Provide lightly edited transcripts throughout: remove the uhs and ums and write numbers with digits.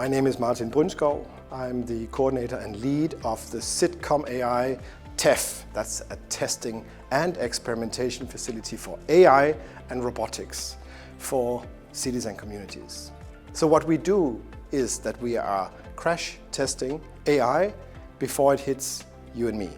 My name is Martin Brynskov. I'm the coordinator and lead of the SitcomAI TEF. That's a testing and experimentation facility for AI and robotics for cities and communities. So what we do is that we are crash testing AI before it hits you and me.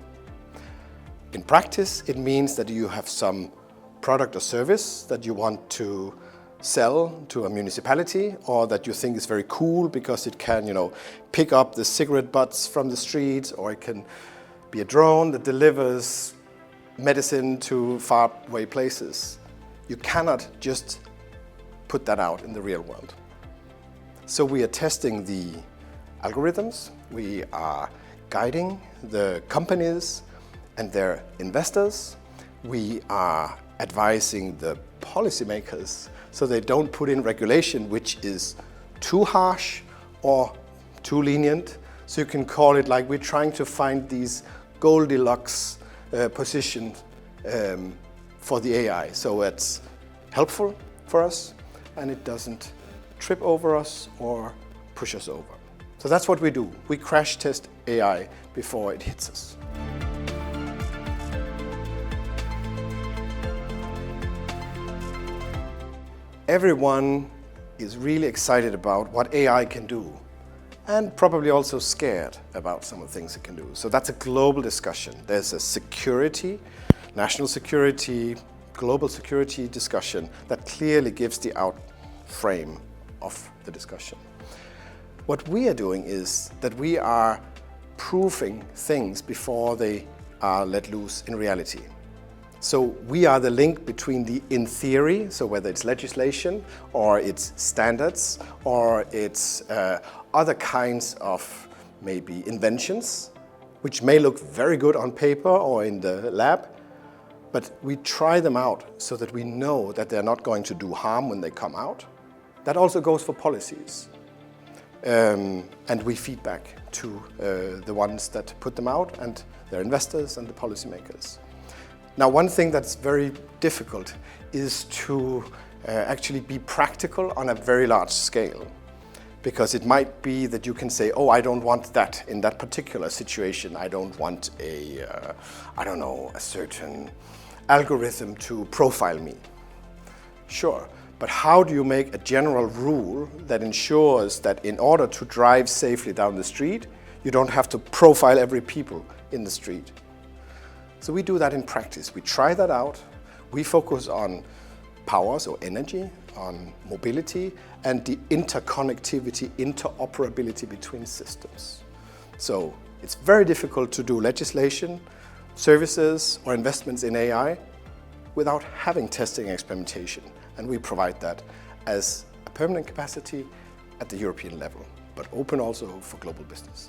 In practice, it means that you have some product or service that you want to sell to a municipality, or that you think is very cool because it can, pick up the cigarette butts from the street, or it can be a drone that delivers medicine to faraway places. You cannot just put that out in the real world. So we are testing the algorithms, we are guiding the companies and their investors, we are advising the policymakers so they don't put in regulation which is too harsh or too lenient. So you can call it like we're trying to find these Goldilocks position for the AI. So it's helpful for us and it doesn't trip over us or push us over. So that's what we do. We crash test AI before it hits us. Everyone is really excited about what AI can do, and probably also scared about some of the things it can do. So that's a global discussion. There's a security, national security, global security discussion that clearly gives the out frame of the discussion. What we are doing is that we are proving things before they are let loose in reality. So we are the link between the in theory, so whether it's legislation or it's standards or it's other kinds of maybe inventions, which may look very good on paper or in the lab, but we try them out so that we know that they're not going to do harm when they come out. That also goes for policies. And we feed back to the ones that put them out and their investors and the policymakers. Now, one thing that's very difficult is to actually be practical on a very large scale, because it might be that you can say, oh, I don't want that in that particular situation. I don't want a certain algorithm to profile me. Sure, but how do you make a general rule that ensures that in order to drive safely down the street, you don't have to profile every people in the street? So we do that in practice. We try that out. We focus on power, so energy, on mobility, and the interconnectivity, interoperability between systems. So it's very difficult to do legislation, services, or investments in AI without having testing and experimentation. And we provide that as a permanent capacity at the European level, but open also for global business.